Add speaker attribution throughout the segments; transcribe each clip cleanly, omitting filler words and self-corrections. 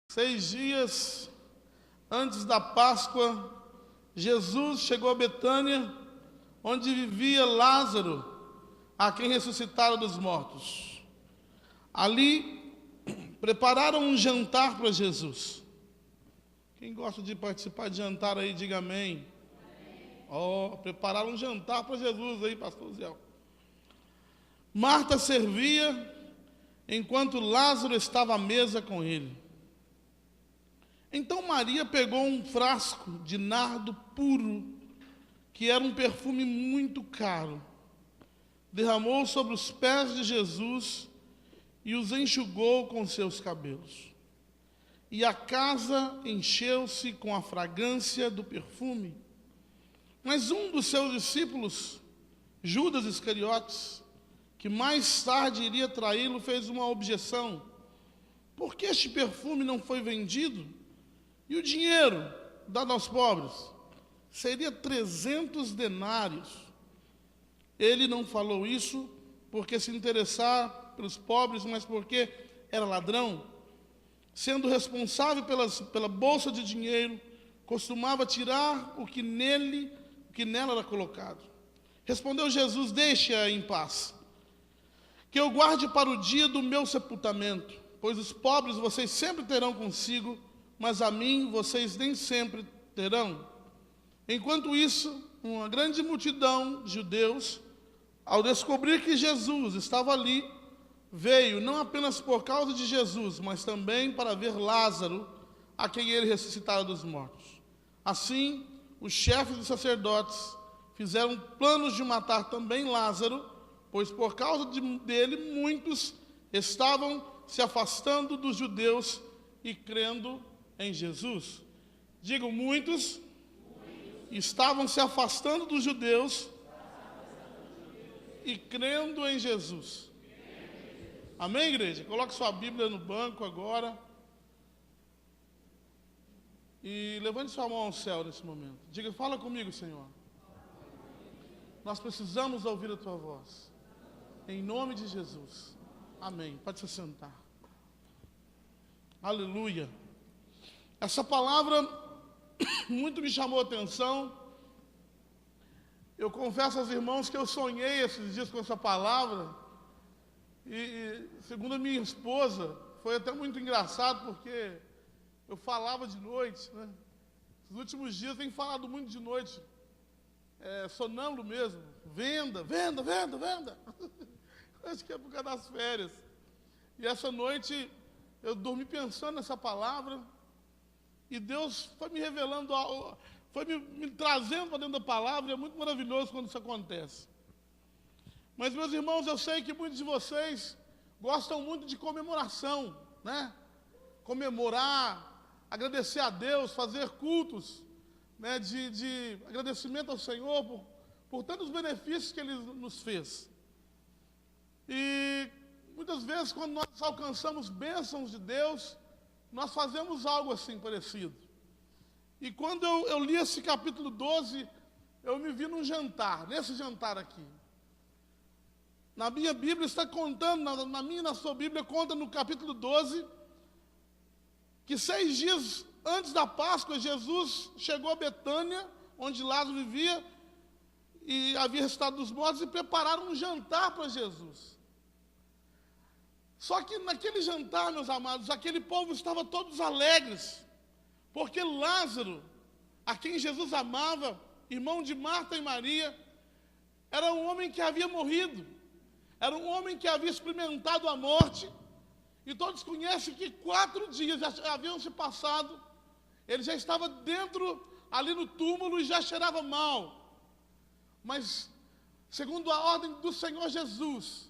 Speaker 1: 6 dias antes da Páscoa, Jesus chegou a Betânia, onde vivia Lázaro, a quem ressuscitaram dos mortos. Ali, prepararam um jantar para Jesus. Quem gosta de participar de jantar aí, diga amém. Prepararam um jantar para Jesus aí, pastor Zé. Marta servia, enquanto Lázaro estava à mesa com ele. Então Maria pegou um frasco de nardo puro, que era um perfume muito caro, derramou sobre os pés de Jesus e os enxugou com seus cabelos. E a casa encheu-se com a fragrância do perfume. Mas um dos seus discípulos, Judas Iscariotes, que mais tarde iria traí-lo, fez uma objeção. Por que este perfume não foi vendido? E o dinheiro dado aos pobres? Seria 300 denários. Ele não falou isso porque se interessava pelos pobres, mas porque era ladrão. Sendo responsável pela bolsa de dinheiro, costumava tirar o que nela era colocado. Respondeu Jesus: deixe-a em paz, que eu guarde para o dia do meu sepultamento, pois os pobres vocês sempre terão consigo, mas a mim vocês nem sempre terão. Enquanto isso, uma grande multidão de judeus, ao descobrir que Jesus estava ali, veio não apenas por causa de Jesus, mas também para ver Lázaro, a quem ele ressuscitara dos mortos. Assim, os chefes dos sacerdotes fizeram planos de matar também Lázaro, pois por causa dele muitos estavam se afastando dos judeus e crendo em Jesus. Digam, muitos estavam se afastando dos judeus e crendo em Jesus. Amém, igreja? Coloque sua Bíblia no banco agora. E levante sua mão ao céu nesse momento. Diga, fala comigo, Senhor. Nós precisamos ouvir a tua voz. Em nome de Jesus. Amém. Pode se sentar. Aleluia. Essa palavra muito me chamou a atenção. Eu confesso aos irmãos que eu sonhei esses dias com essa palavra. E segundo a minha esposa, foi até muito engraçado, porque eu falava de noite, né? Nos últimos dias tenho falado muito de noite, sonâmbulo mesmo, venda. Acho que é por causa das férias. E essa noite eu dormi pensando nessa palavra, e Deus foi me revelando, foi me trazendo para dentro da palavra, e é muito maravilhoso quando isso acontece. Mas, meus irmãos, eu sei que muitos de vocês gostam muito de comemoração, né? Comemorar, agradecer a Deus, fazer cultos, né? de agradecimento ao Senhor por tantos benefícios que Ele nos fez. E muitas vezes, quando nós alcançamos bênçãos de Deus, nós fazemos algo assim parecido. E quando eu li esse capítulo 12, eu me vi num jantar, nesse jantar aqui. Na minha Bíblia está contando, na minha e na sua Bíblia, conta no capítulo 12, que 6 dias antes da Páscoa, Jesus chegou a Betânia, onde Lázaro vivia, e havia ressuscitado dos mortos, e prepararam um jantar para Jesus. Só que naquele jantar, meus amados, aquele povo estava todos alegres, porque Lázaro, a quem Jesus amava, irmão de Marta e Maria, era um homem que havia morrido. Era um homem que havia experimentado a morte, e todos conhecem que 4 dias já haviam se passado, ele já estava dentro, ali no túmulo, e já cheirava mal. Mas, segundo a ordem do Senhor Jesus,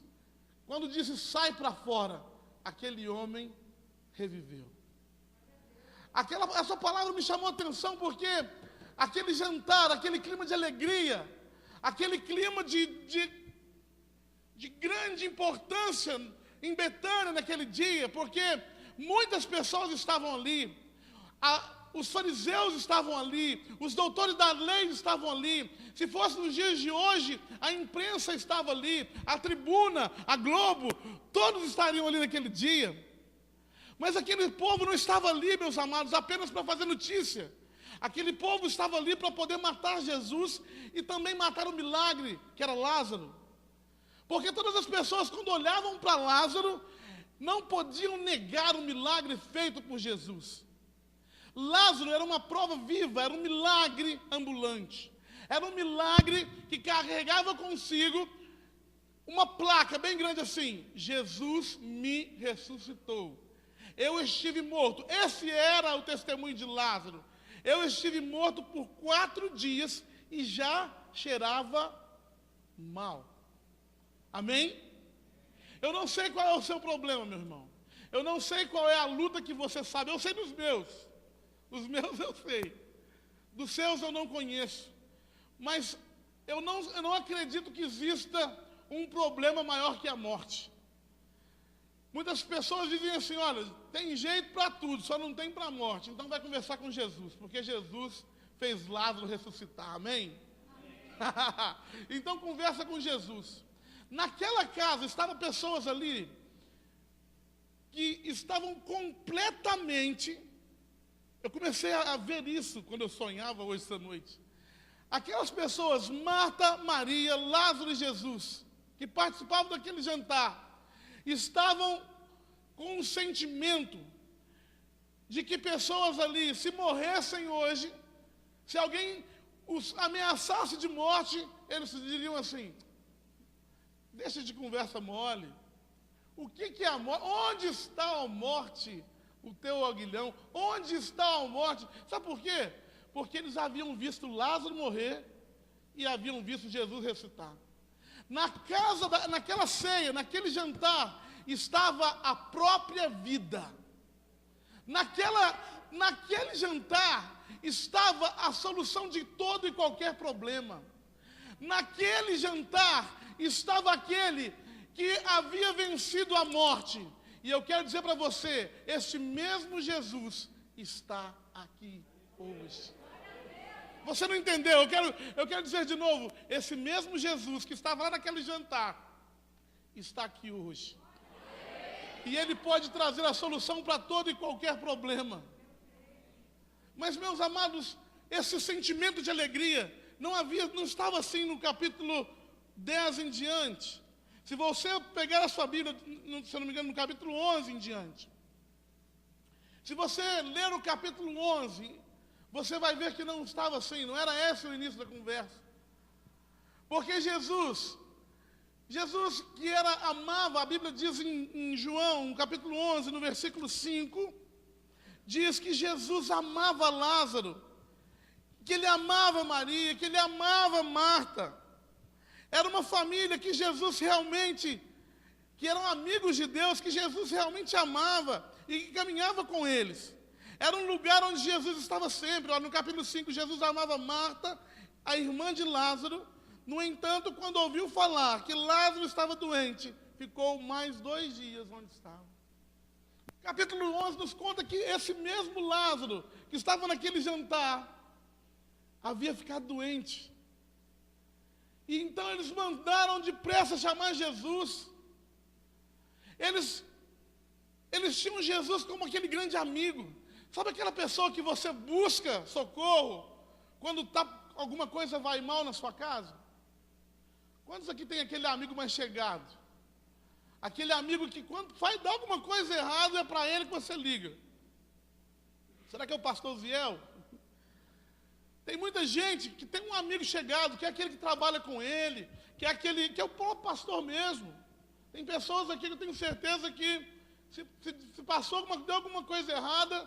Speaker 1: quando disse, sai para fora, aquele homem reviveu. Essa palavra me chamou a atenção, porque aquele jantar, aquele clima de alegria, aquele clima de grande importância em Betânia naquele dia, porque muitas pessoas estavam ali, os fariseus estavam ali, os doutores da lei estavam ali. Se fosse nos dias de hoje, a imprensa estava ali, a Tribuna, a Globo, todos estariam ali naquele dia. Mas aquele povo não estava ali, meus amados, apenas para fazer notícia. Aquele povo estava ali para poder matar Jesus e também matar o milagre, que era Lázaro. Porque todas as pessoas, quando olhavam para Lázaro, não podiam negar o milagre feito por Jesus. Lázaro era uma prova viva, era um milagre ambulante. Era um milagre que carregava consigo uma placa bem grande assim: Jesus me ressuscitou. Eu estive morto. Esse era o testemunho de Lázaro. Eu estive morto por 4 dias e já cheirava mal. Amém? Eu não sei qual é o seu problema, meu irmão. Eu não sei qual é a luta que você sabe. Eu sei dos meus. Os meus eu sei. Dos seus eu não conheço. Mas eu não acredito que exista um problema maior que a morte. Muitas pessoas dizem assim: olha, tem jeito para tudo, só não tem para a morte. Então vai conversar com Jesus, porque Jesus fez Lázaro ressuscitar. Amém? Então conversa com Jesus. Naquela casa estavam pessoas ali que estavam completamente... Eu comecei a ver isso quando eu sonhava hoje essa noite. Aquelas pessoas, Marta, Maria, Lázaro e Jesus, que participavam daquele jantar, estavam com um sentimento de que pessoas ali, se morressem hoje, se alguém os ameaçasse de morte, eles diriam assim: deixa de conversa mole. O que é a morte? Onde está a morte, o teu aguilhão? Onde está a morte? Sabe por quê? Porque eles haviam visto Lázaro morrer e haviam visto Jesus ressuscitar. Naquela ceia, naquele jantar, estava a própria vida. Naquele jantar estava a solução de todo e qualquer problema. Naquele jantar estava aquele que havia vencido a morte. E eu quero dizer para você, este mesmo Jesus está aqui hoje. Você não entendeu? Eu quero dizer de novo, esse mesmo Jesus que estava lá naquele jantar, está aqui hoje. E Ele pode trazer a solução para todo e qualquer problema. Mas, meus amados, esse sentimento de alegria não estava assim no capítulo 10 em diante. Se você pegar a sua Bíblia, se eu não me engano, no capítulo 11 em diante. Se você ler o capítulo 11, você vai ver que não estava assim, não era esse o início da conversa. Porque Jesus que amava, a Bíblia diz em João, no capítulo 11, no versículo 5, diz que Jesus amava Lázaro, que Ele amava Maria, que Ele amava Marta. Era uma família que Jesus realmente, que eram amigos de Deus, que Jesus realmente amava e que caminhava com eles. Era um lugar onde Jesus estava sempre. Olha, no capítulo 5, Jesus amava Marta, a irmã de Lázaro. No entanto, quando ouviu falar que Lázaro estava doente, ficou mais 2 dias onde estava. Capítulo 11 nos conta que esse mesmo Lázaro, que estava naquele jantar, havia ficado doente. E então eles mandaram depressa chamar Jesus. Eles tinham Jesus como aquele grande amigo. Sabe aquela pessoa que você busca socorro quando alguma coisa vai mal na sua casa? Quantos aqui tem aquele amigo mais chegado? Aquele amigo que quando vai dar alguma coisa errada é para ele que você liga. Será que é o pastor Ziel? Tem muita gente que tem um amigo chegado, que é aquele que trabalha com ele, que é o próprio pastor mesmo. Tem pessoas aqui que eu tenho certeza que se deu alguma coisa errada,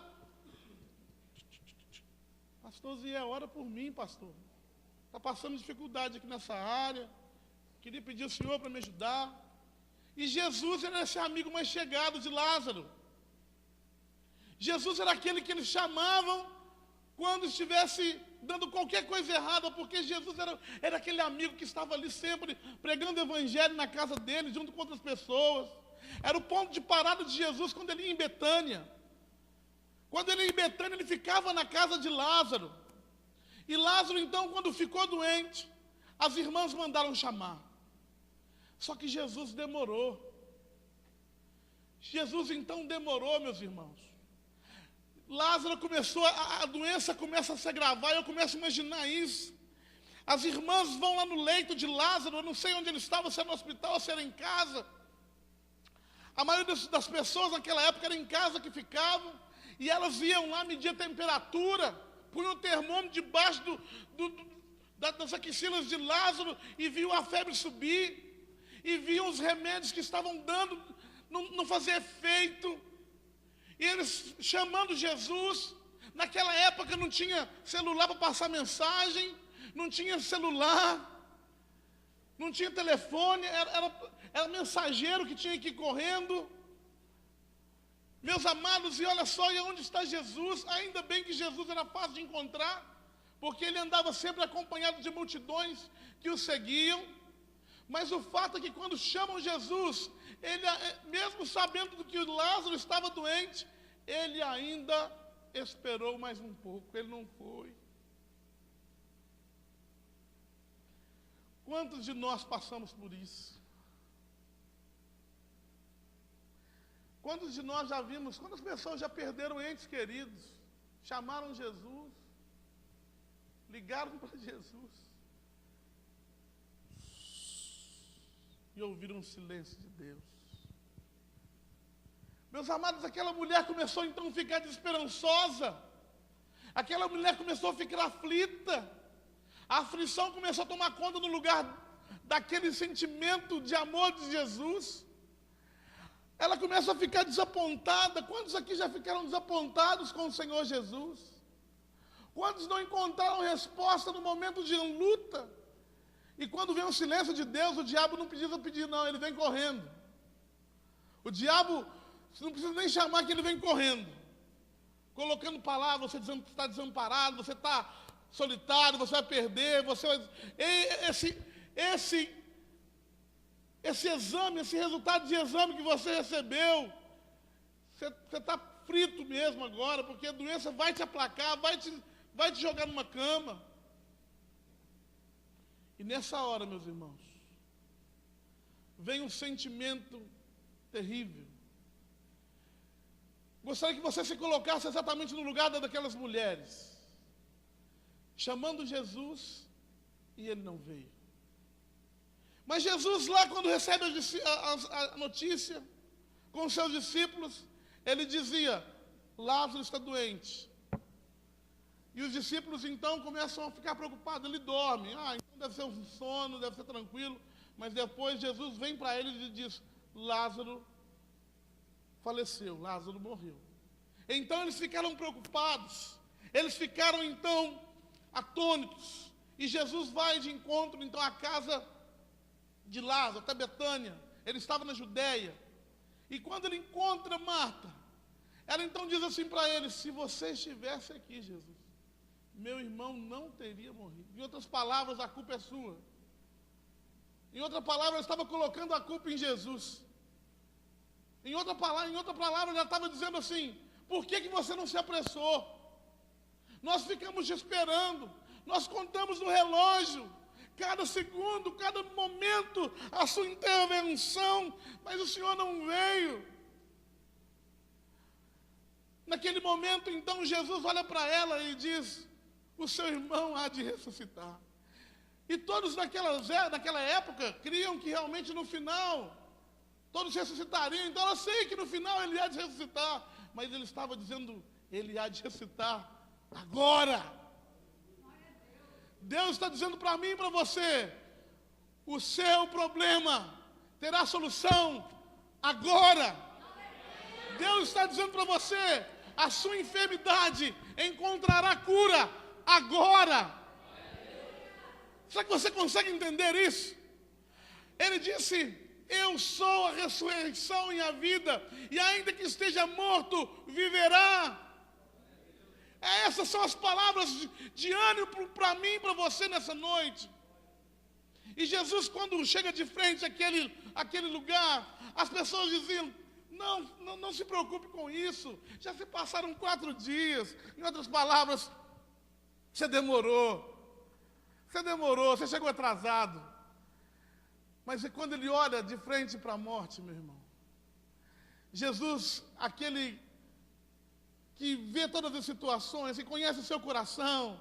Speaker 1: pastor Ziel, ora por mim, pastor. Está passando dificuldade aqui nessa área. Queria pedir ao Senhor para me ajudar. E Jesus era esse amigo mais chegado de Lázaro. Jesus era aquele que eles chamavam quando estivesse dando qualquer coisa errada, porque Jesus era aquele amigo que estava ali sempre pregando o evangelho na casa dele, junto com outras pessoas. Era o ponto de parada de Jesus quando ele ia em Betânia. Quando ele ia em Betânia, ele ficava na casa de Lázaro. E Lázaro, então, quando ficou doente, as irmãs mandaram chamar. Só que Jesus demorou. Jesus então demorou, meus irmãos. Lázaro começou, a doença começa a se agravar, eu começo a imaginar isso. As irmãs vão lá no leito de Lázaro, eu não sei onde ele estava, se era no hospital ou se era em casa. A maioria das pessoas naquela época era em casa que ficavam, e elas iam lá medir a temperatura, punham o termômetro debaixo das axilas de Lázaro e viam a febre subir, e viam os remédios que estavam dando, não fazer efeito. E eles chamando Jesus. Naquela época não tinha celular para passar mensagem, não tinha celular, não tinha telefone, era mensageiro que tinha que ir correndo. Meus amados, e olha só, e onde está Jesus? Ainda bem que Jesus era fácil de encontrar, porque ele andava sempre acompanhado de multidões que o seguiam. Mas o fato é que quando chamam Jesus, ele, mesmo sabendo que Lázaro estava doente, ele ainda esperou mais um pouco, ele não foi. Quantos de nós passamos por isso? Quantos de nós já vimos, quantas pessoas já perderam entes queridos, chamaram Jesus, ligaram para Jesus e ouviram o silêncio de Deus? Meus amados, aquela mulher começou então a ficar desesperançosa, aquela mulher começou a ficar aflita, a aflição começou a tomar conta no lugar daquele sentimento de amor de Jesus. Ela começa a ficar desapontada. Quantos aqui já ficaram desapontados com o Senhor Jesus? Quantos não encontraram resposta no momento de luta? E quando vem o silêncio de Deus, o diabo não precisa pedir não, ele vem correndo. O diabo, você não precisa nem chamar que ele vem correndo. Colocando palavras, você está desamparado, você está solitário, você vai perder, você vai... Esse exame, esse resultado de exame que você recebeu, você está frito mesmo agora, porque a doença vai te aplacar, vai te jogar numa cama. E nessa hora, meus irmãos, vem um sentimento terrível. Gostaria que você se colocasse exatamente no lugar daquelas mulheres, chamando Jesus, e ele não veio. Mas Jesus lá, quando recebe a notícia com os seus discípulos, ele dizia, Lázaro está doente. E os discípulos então começam a ficar preocupados, ele dorme. Então deve ser um sono, deve ser tranquilo. Mas depois Jesus vem para eles e diz, Lázaro faleceu, Lázaro morreu. Então eles ficaram preocupados, eles ficaram então atônitos. E Jesus vai de encontro então à casa de Lázaro, até Betânia. Ele estava na Judéia. E quando ele encontra Marta, ela então diz assim para ele, se você estivesse aqui, Jesus, meu irmão não teria morrido. Em outras palavras, a culpa é sua. Em outra palavra, ela estava colocando a culpa em Jesus. Em outra palavra, ela estava dizendo assim, por que você não se apressou? Nós ficamos te esperando, nós contamos no relógio, cada segundo, cada momento, a sua intervenção, mas o Senhor não veio. Naquele momento, então, Jesus olha para ela e diz, o seu irmão há de ressuscitar. E todos naquela época criam que realmente no final, todos ressuscitariam. Então eu sei que no final ele há de ressuscitar, mas ele estava dizendo, ele há de ressuscitar agora. Deus está dizendo para mim e para você, o seu problema terá solução agora. Deus está dizendo para você, a sua enfermidade encontrará cura agora. Será que você consegue entender isso? Ele disse, eu sou a ressurreição e a vida, e ainda que esteja morto, viverá. Essas são as palavras de ânimo para mim e para você nessa noite. E Jesus, quando chega de frente àquele lugar, as pessoas diziam, não se preocupe com isso, já se passaram 4 dias. Em outras palavras, você demorou, você chegou atrasado. Mas quando ele olha de frente para a morte, meu irmão, Jesus, aquele que vê todas as situações e conhece o seu coração.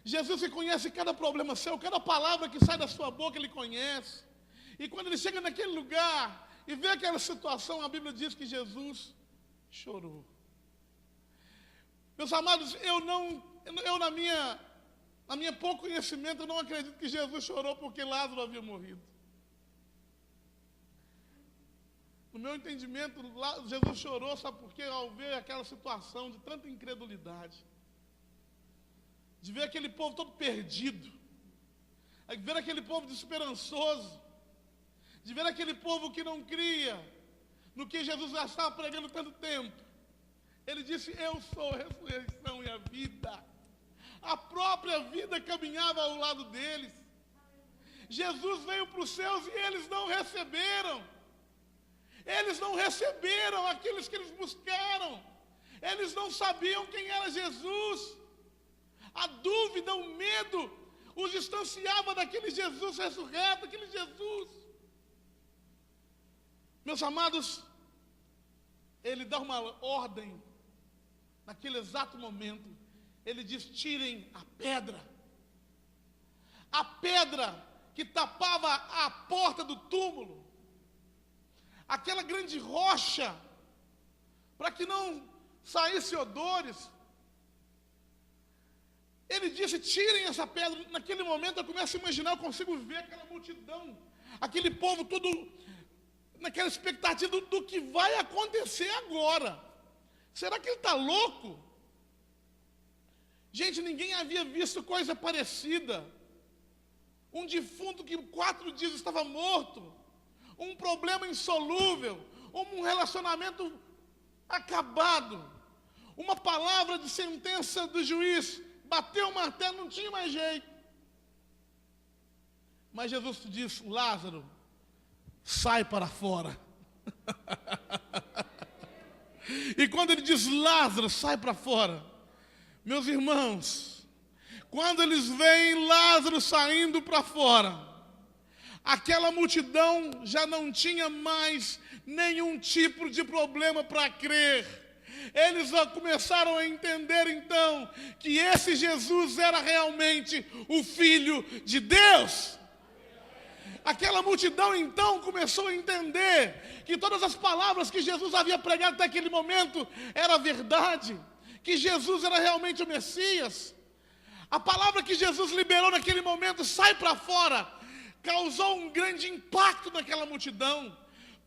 Speaker 1: Jesus que conhece cada problema seu, cada palavra que sai da sua boca, Ele conhece. E quando Ele chega naquele lugar e vê aquela situação, a Bíblia diz que Jesus chorou. Meus amados, na minha pouco conhecimento, eu não acredito que Jesus chorou porque Lázaro havia morrido. No meu entendimento, Jesus chorou, sabe por quê? Ao ver aquela situação de tanta incredulidade, de ver aquele povo todo perdido, de ver aquele povo desesperançoso, de ver aquele povo que não cria no que Jesus já estava pregando tanto tempo. Ele disse: eu sou a ressurreição e a vida. A própria vida caminhava ao lado deles. Jesus veio para os seus e eles não receberam. Eles não receberam aqueles que eles buscaram. Eles não sabiam quem era Jesus. A dúvida, o medo os distanciava daquele Jesus ressurreto, aquele Jesus. Meus amados, Ele dá uma ordem. Naquele exato momento, Ele diz: tirem a pedra. A pedra que tapava a porta do túmulo. Aquela grande rocha, para que não saísse odores. Ele disse: tirem essa pedra. Naquele momento eu começo a imaginar, eu consigo ver aquela multidão, aquele povo todo naquela expectativa do que vai acontecer agora. Será que ele está louco? Gente, ninguém havia visto coisa parecida. Um defunto que 4 dias estava morto, um problema insolúvel, um relacionamento acabado, uma palavra de sentença do juiz, bateu o martelo, não tinha mais jeito. Mas Jesus disse: Lázaro, sai para fora. E quando Ele diz: Lázaro, sai para fora, meus irmãos, quando eles veem Lázaro saindo para fora, aquela multidão já não tinha mais nenhum tipo de problema para crer. Eles começaram a entender então que esse Jesus era realmente o Filho de Deus. Aquela multidão então começou a entender que todas as palavras que Jesus havia pregado até aquele momento era verdade, que Jesus era realmente o Messias. A palavra que Jesus liberou naquele momento, sai para fora, causou um grande impacto naquela multidão.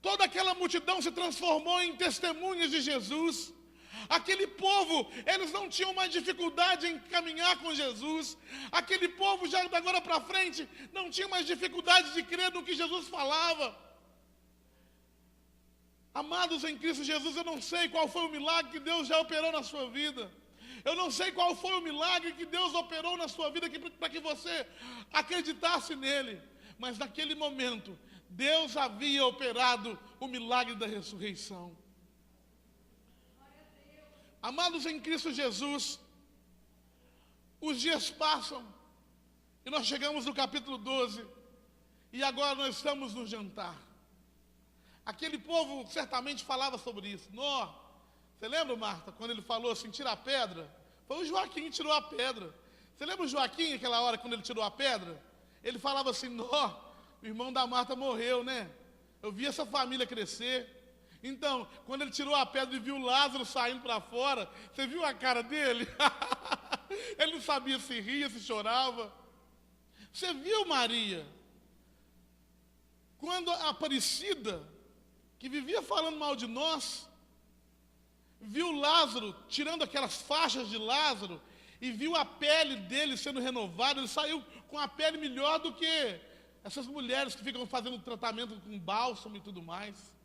Speaker 1: Toda aquela multidão se transformou em testemunhas de Jesus. Aquele povo, eles não tinham mais dificuldade em caminhar com Jesus. Aquele povo, já da agora para frente, não tinha mais dificuldade de crer no que Jesus falava. Amados em Cristo Jesus, eu não sei qual foi o milagre que Deus já operou na sua vida. Eu não sei qual foi o milagre que Deus operou na sua vida para que você acreditasse nele. Mas naquele momento, Deus havia operado o milagre da ressurreição. Amados em Cristo Jesus, os dias passam e nós chegamos no capítulo 12 e agora nós estamos no jantar. Aquele povo certamente falava sobre isso. Você lembra, Marta, quando ele falou assim: tira a pedra? Foi o Joaquim que tirou a pedra. Você lembra o Joaquim, aquela hora quando ele tirou a pedra? Ele falava assim: o irmão da Marta morreu, né? Eu vi essa família crescer. Então, quando ele tirou a pedra e viu Lázaro saindo para fora, você viu a cara dele? Ele não sabia se ria, se chorava. Você viu Maria? Quando a Aparecida, que vivia falando mal de nós, viu Lázaro, tirando aquelas faixas de Lázaro, e viu a pele dele sendo renovada, ele saiu com a pele melhor do que essas mulheres que ficam fazendo tratamento com bálsamo e tudo mais.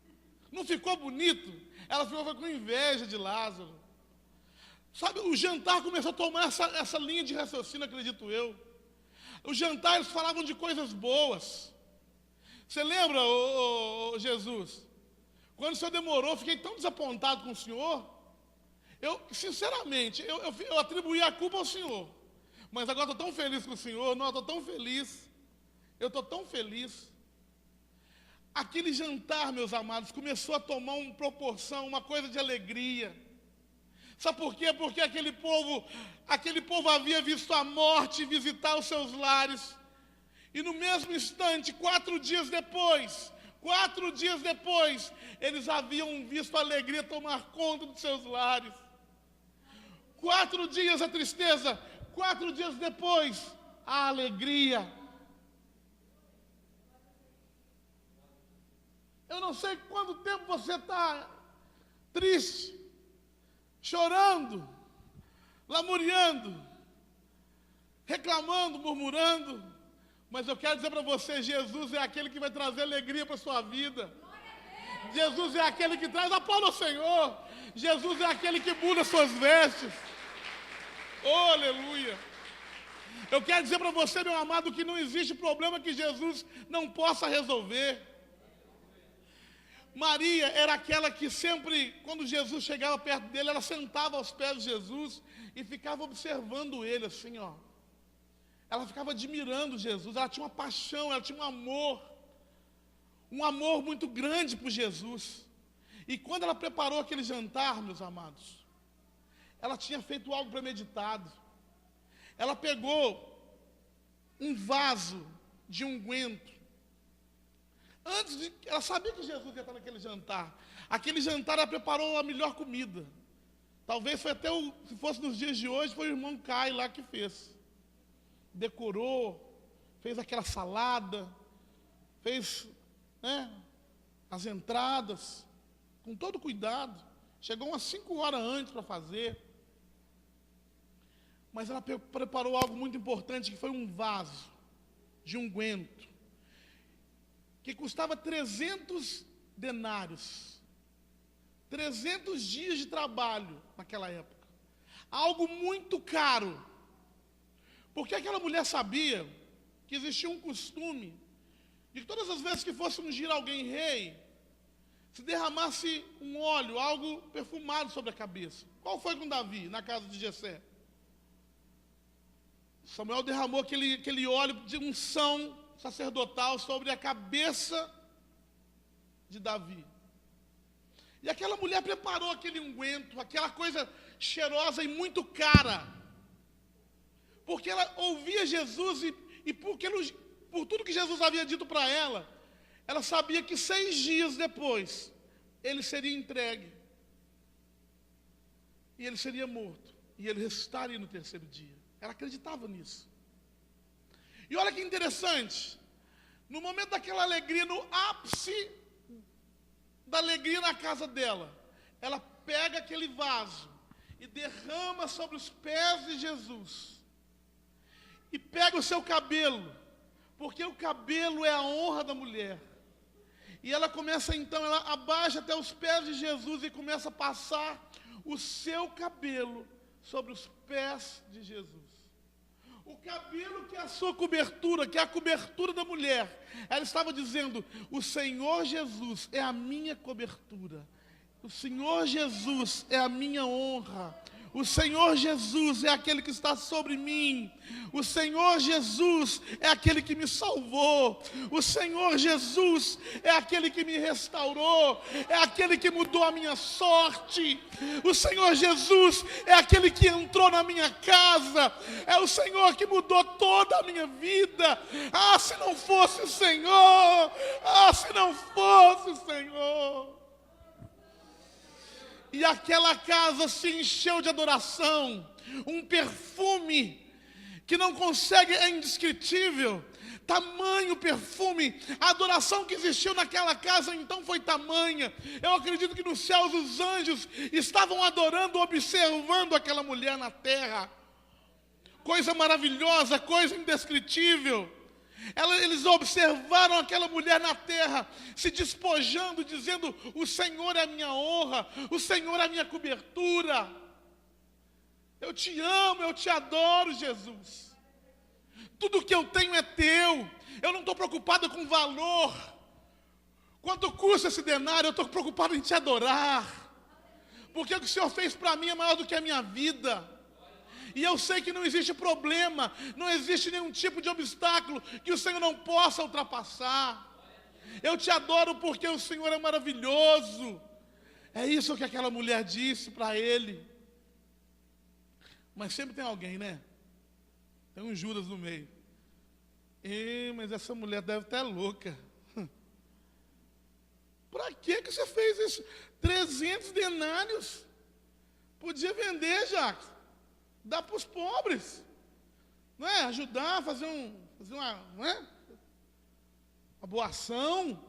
Speaker 1: Não ficou bonito? Ela ficou com inveja de Lázaro. Sabe, o jantar começou a tomar essa linha de raciocínio, acredito eu. O jantar, eles falavam de coisas boas. Você lembra, Jesus? Quando o Senhor demorou, eu fiquei tão desapontado com o Senhor. Sinceramente, eu atribuí a culpa ao Senhor. Mas agora estou tão feliz com o Senhor. Não, eu estou tão feliz. Eu estou tão feliz. aquele jantar, meus amados, começou a tomar uma proporção, uma coisa de alegria. Sabe por quê? Porque aquele povo havia visto a morte visitar os seus lares. E no mesmo instante, 4 dias depois, eles haviam visto a alegria tomar conta dos seus lares. 4 dias a tristeza, 4 dias depois, a alegria. Eu não sei quanto tempo você está triste, chorando, lamuriando, reclamando, murmurando, mas eu quero dizer para você, Jesus é aquele que vai trazer alegria para a sua vida. Jesus é aquele que traz aplauso ao Senhor. Jesus é aquele que muda suas vestes. Oh, aleluia. Eu quero dizer para você, meu amado, que não existe problema que Jesus não possa resolver. Maria era aquela que sempre, quando Jesus chegava perto dele, ela sentava aos pés de Jesus e ficava observando ele assim, ó. Ela ficava admirando Jesus, ela tinha uma paixão, ela tinha um amor muito grande por Jesus. E quando ela preparou aquele jantar, meus amados, ela tinha feito algo premeditado. Ela pegou um vaso de unguento. Ela sabia que Jesus ia estar naquele jantar. Aquele jantar ela preparou a melhor comida. Talvez foi até, se fosse nos dias de hoje, foi o irmão Caio lá que fez. Decorou, fez aquela salada, fez, as entradas, com todo cuidado. Chegou umas 5 horas antes para fazer. Mas ela preparou algo muito importante, que foi um vaso de unguento, que custava 300 denários. 300 dias de trabalho naquela época. Algo muito caro. Porque aquela mulher sabia que existia um costume de que todas as vezes que fosse ungir alguém rei, se derramasse um óleo, algo perfumado sobre a cabeça. Qual foi com Davi, na casa de Jessé? Samuel derramou aquele óleo de unção sacerdotal sobre a cabeça de Davi. E aquela mulher preparou aquele unguento, aquela coisa cheirosa e muito cara. Porque ela ouvia Jesus e por tudo que Jesus havia dito para ela, ela sabia que 6 dias depois, ele seria entregue. E ele seria morto. E ele ressuscitaria no 3º dia. Ela acreditava nisso. E olha que interessante. No momento daquela alegria, no ápice da alegria na casa dela, ela pega aquele vaso e derrama sobre os pés de Jesus. E pega o seu cabelo, porque o cabelo é a honra da mulher. E ela começa então, ela abaixa até os pés de Jesus e começa a passar o seu cabelo sobre os pés de Jesus. O cabelo que é a sua cobertura, que é a cobertura da mulher. Ela estava dizendo, o Senhor Jesus é a minha cobertura. O Senhor Jesus é a minha honra. O Senhor Jesus é aquele que está sobre mim. O Senhor Jesus é aquele que me salvou. O Senhor Jesus é aquele que me restaurou. É aquele que mudou a minha sorte. O Senhor Jesus é aquele que entrou na minha casa. É o Senhor que mudou toda a minha vida. Ah, se não fosse o Senhor! Ah, se não fosse o Senhor! E aquela casa se encheu de adoração, um perfume que não consegue, é indescritível, tamanho perfume, a adoração que existiu naquela casa então foi tamanha. Eu acredito que nos céus os anjos estavam adorando, observando aquela mulher na terra, coisa maravilhosa, coisa indescritível. Eles observaram aquela mulher na terra, se despojando, dizendo, o Senhor é a minha honra, o Senhor é a minha cobertura. Eu te amo, eu te adoro, Jesus. Tudo que eu tenho é teu, eu não estou preocupado com valor. Quanto custa esse denário? Eu estou preocupado em te adorar. Porque o que o Senhor fez para mim é maior do que a minha vida. E eu sei que não existe problema, não existe nenhum tipo de obstáculo que o Senhor não possa ultrapassar. Eu te adoro porque o Senhor é maravilhoso. É isso que aquela mulher disse para ele. Mas sempre tem alguém, né? Tem um Judas no meio. Mas essa mulher deve estar louca. Para que você fez isso? 300 denários. Podia vender, Jacques. Dar para os pobres. Não é? Ajudar, fazer uma, não é? Uma boa ação.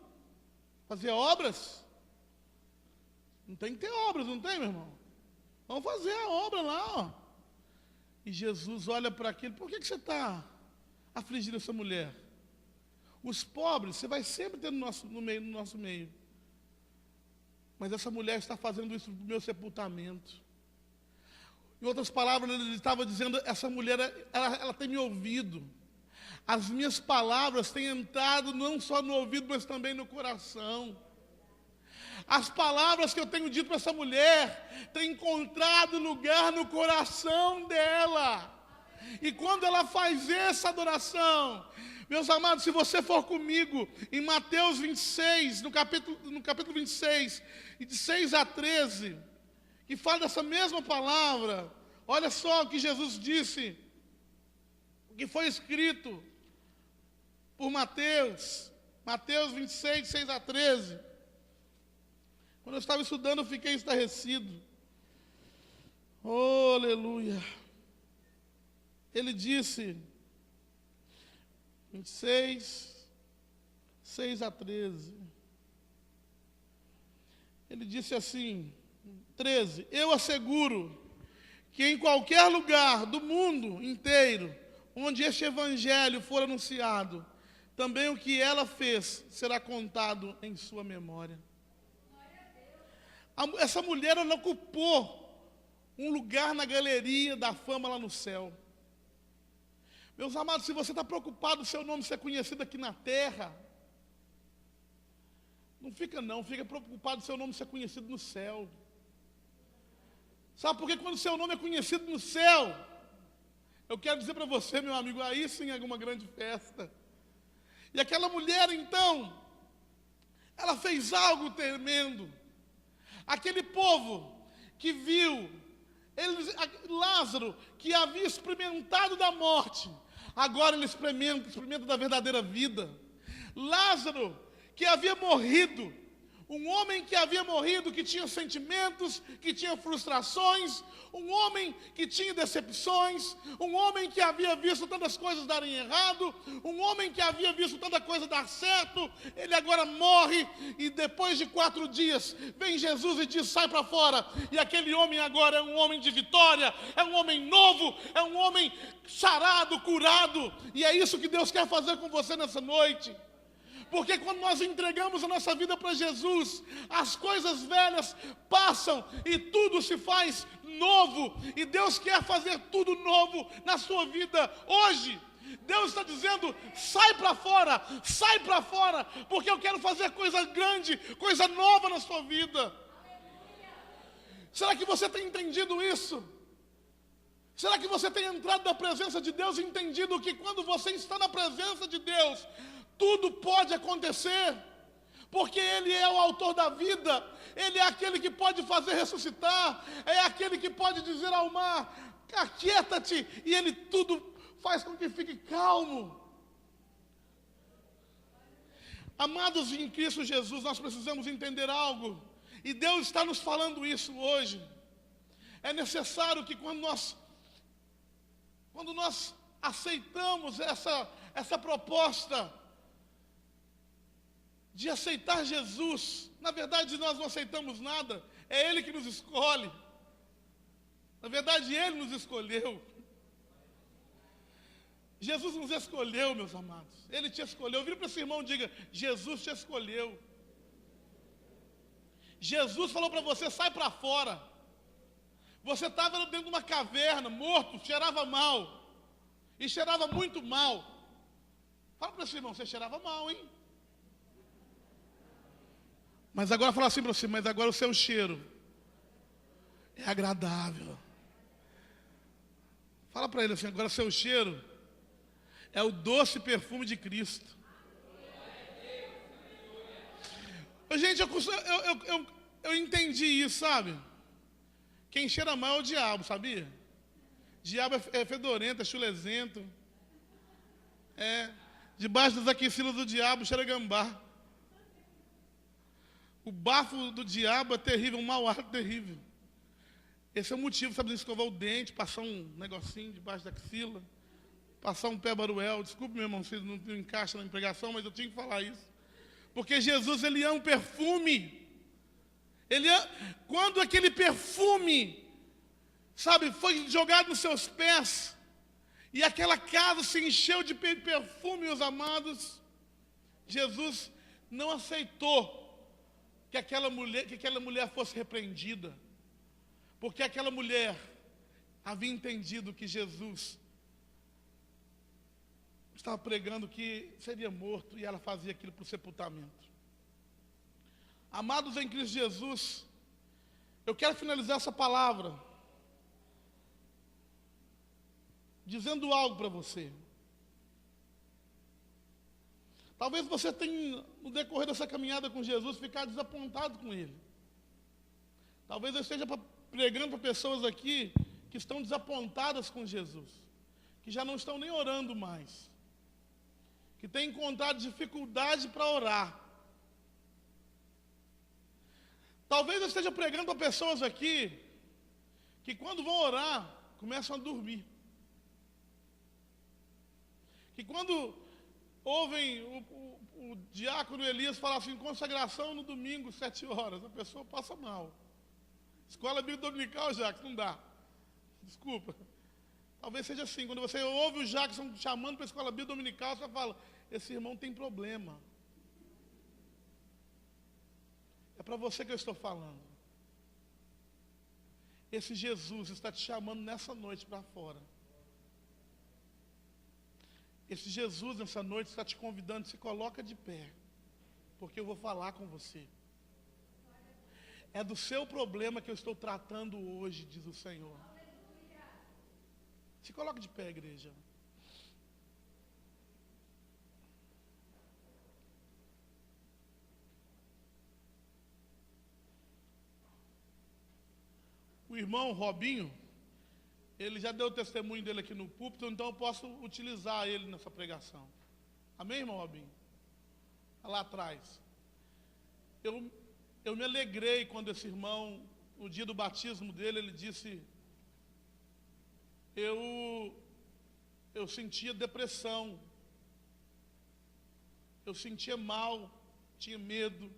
Speaker 1: Fazer obras. Não tem que ter obras, não tem, meu irmão? Vamos fazer a obra lá, ó. E Jesus olha para aquilo. Por que você está afligindo essa mulher? Os pobres, você vai sempre ter no nosso meio. Mas essa mulher está fazendo isso do meu sepultamento. Em outras palavras, ele estava dizendo, essa mulher, ela tem me ouvido. As minhas palavras têm entrado não só no ouvido, mas também no coração. As palavras que eu tenho dito para essa mulher têm encontrado lugar no coração dela. E quando ela faz essa adoração, meus amados, se você for comigo em Mateus 26, no capítulo 26, e de 6 a 13, que fala dessa mesma palavra, olha só o que Jesus disse, o que foi escrito por Mateus 26, 6 a 13. Quando eu estava estudando, eu fiquei estarrecido. Oh, aleluia. Ele disse, 26, 6 a 13. Ele disse assim, 13. Eu asseguro que em qualquer lugar do mundo inteiro, onde este evangelho for anunciado, também o que ela fez será contado em sua memória. Essa mulher, ela ocupou um lugar na galeria da fama lá no céu. Meus amados, se você está preocupado o seu nome ser conhecido aqui na terra, não fica preocupado o seu nome ser conhecido no céu. Sabe por que quando o seu nome é conhecido no céu, eu quero dizer para você, meu amigo, aí sim é uma grande festa. E aquela mulher, então, ela fez algo tremendo. Aquele povo que viu Lázaro, que havia experimentado da morte, agora ele experimenta da verdadeira vida. Lázaro, que havia morrido, um homem que havia morrido, que tinha sentimentos, que tinha frustrações, um homem que tinha decepções, um homem que havia visto tantas coisas darem errado, um homem que havia visto tanta coisa dar certo, ele agora morre, e depois de 4 dias, vem Jesus e diz, sai para fora, e aquele homem agora é um homem de vitória, é um homem novo, é um homem sarado, curado, e é isso que Deus quer fazer com você nessa noite. Porque quando nós entregamos a nossa vida para Jesus, as coisas velhas passam e tudo se faz novo. E Deus quer fazer tudo novo na sua vida hoje. Deus está dizendo, sai para fora, porque eu quero fazer coisa grande, coisa nova na sua vida. Será que você tem entendido isso? Será que você tem entrado na presença de Deus e entendido que quando você está na presença de Deus, tudo pode acontecer, porque Ele é o autor da vida, Ele é aquele que pode fazer ressuscitar, é aquele que pode dizer ao mar, aquieta-te, e Ele tudo faz com que fique calmo. Amados em Cristo Jesus, nós precisamos entender algo, e Deus está nos falando isso hoje. É necessário que quando nós aceitamos essa proposta de aceitar Jesus, na verdade nós não aceitamos nada, é Ele que nos escolhe. Na verdade Ele nos escolheu. Jesus nos escolheu, meus amados. Ele te escolheu. Vira para esse irmão e diga, Jesus te escolheu. Jesus falou para você, sai para fora. Você estava dentro de uma caverna, morto, cheirava mal. E cheirava muito mal. Fala para esse irmão, você cheirava mal, hein? Mas agora fala assim para você, mas agora o seu cheiro é agradável. Fala para ele assim, agora o seu cheiro é o doce perfume de Cristo. Gente, eu entendi isso, sabe? Quem cheira mal é o diabo, sabia? Diabo é fedorento, é chulezento. Debaixo das axilas do diabo cheira gambá. O bafo do diabo é terrível, um mau ar terrível. Esse é o motivo, sabe, de escovar o dente, passar um negocinho debaixo da axila, passar um pé baruel. Desculpe, meu irmão, se não encaixa na pregação, mas eu tinha que falar isso. Porque Jesus, ele é um perfume. Quando aquele perfume, sabe, foi jogado nos seus pés, e aquela casa se encheu de perfume, meus amados, Jesus não aceitou que aquela mulher fosse repreendida, porque aquela mulher havia entendido que Jesus estava pregando que seria morto, e ela fazia aquilo para o sepultamento. Amados em Cristo Jesus, eu quero finalizar essa palavra dizendo algo para você. Talvez você tenha, no decorrer dessa caminhada com Jesus, ficado desapontado com Ele. Talvez eu esteja pregando para pessoas aqui que estão desapontadas com Jesus, que já não estão nem orando mais, que têm encontrado dificuldade para orar. Talvez eu esteja pregando para pessoas aqui que quando vão orar, começam a dormir. Que quando ouvem o diácono Elias falar assim, consagração no domingo, 7 horas, a pessoa passa mal. Escola bíblica dominical, Jacques, não dá. Desculpa. Talvez seja assim, quando você ouve o Jackson chamando para a escola bíblica dominical, você fala, esse irmão tem problema. É para você que eu estou falando. Esse Jesus está te chamando nessa noite para fora. Esse Jesus nessa noite está te convidando, se coloca de pé, porque eu vou falar com você. É do seu problema que eu estou tratando hoje, diz o Senhor. Se coloque de pé, igreja. O irmão Robinho, ele já deu o testemunho dele aqui no púlpito, então eu posso utilizar ele nessa pregação. Amém, irmão Robinho? Lá atrás. Eu me alegrei quando esse irmão, no dia do batismo dele, ele disse, eu sentia depressão, eu sentia mal, tinha medo,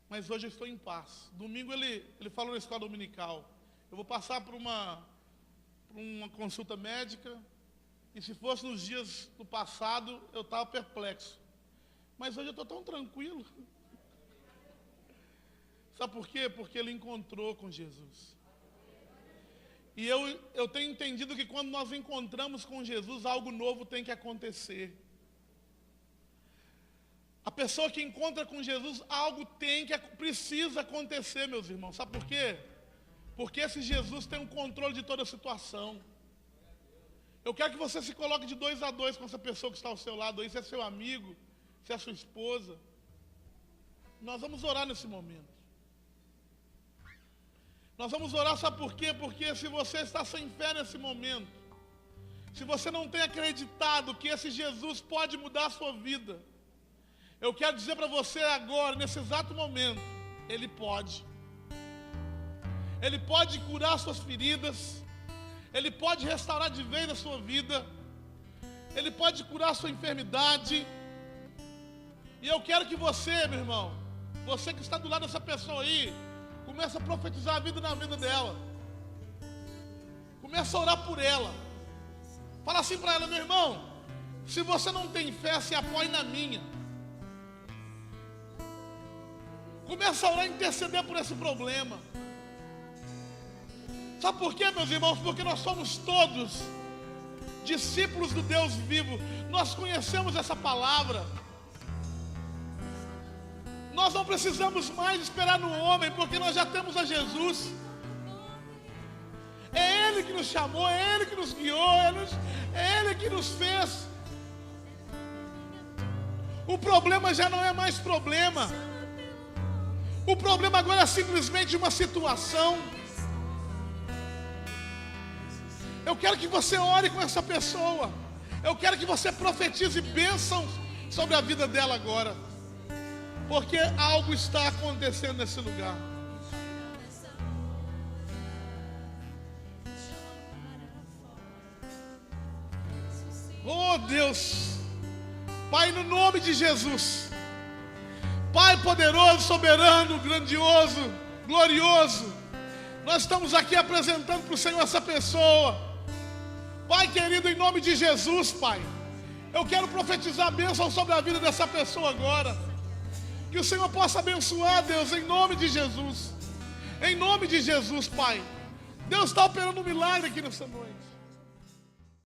Speaker 1: mas hoje eu estou em paz. Domingo ele falou na escola dominical, eu vou passar por uma consulta médica, e se fosse nos dias do passado, eu estava perplexo. Mas hoje eu estou tão tranquilo. Sabe por quê? Porque ele encontrou com Jesus. E eu tenho entendido que quando nós encontramos com Jesus, algo novo tem que acontecer. A pessoa que encontra com Jesus, algo precisa acontecer, meus irmãos. Sabe por quê? Porque esse Jesus tem um controle de toda a situação. Eu quero que você se coloque de 2 a 2 com essa pessoa que está ao seu lado aí, se é seu amigo, se é sua esposa. Nós vamos orar nesse momento. Nós vamos orar, sabe por quê? Porque se você está sem fé nesse momento, se você não tem acreditado que esse Jesus pode mudar a sua vida, eu quero dizer para você agora, nesse exato momento, Ele pode. Ele pode curar suas feridas, Ele pode restaurar de vez a sua vida, Ele pode curar a sua enfermidade. E eu quero que você, meu irmão, você que está do lado dessa pessoa aí, comece a profetizar a vida na vida dela. Comece a orar por ela. Fala assim para ela, meu irmão, se você não tem fé, se apoie na minha. Comece a orar e interceder por esse problema. Sabe por quê, meus irmãos? Porque nós somos todos discípulos do Deus vivo. Nós conhecemos essa palavra. Nós não precisamos mais esperar no homem, porque nós já temos a Jesus. É Ele que nos chamou, é Ele que nos guiou, é Ele que nos fez. O problema já não é mais problema. O problema agora é simplesmente uma situação. Eu quero que você ore com essa pessoa. Eu quero que você profetize bênçãos sobre a vida dela agora. Porque algo está acontecendo nesse lugar. Oh Deus, Pai, no nome de Jesus, Pai poderoso, soberano, grandioso, glorioso, nós estamos aqui apresentando para o Senhor essa pessoa. Pai querido, em nome de Jesus, Pai, eu quero profetizar a bênção sobre a vida dessa pessoa agora. Que o Senhor possa abençoar, Deus, em nome de Jesus. Em nome de Jesus, Pai. Deus está operando um milagre aqui nessa noite.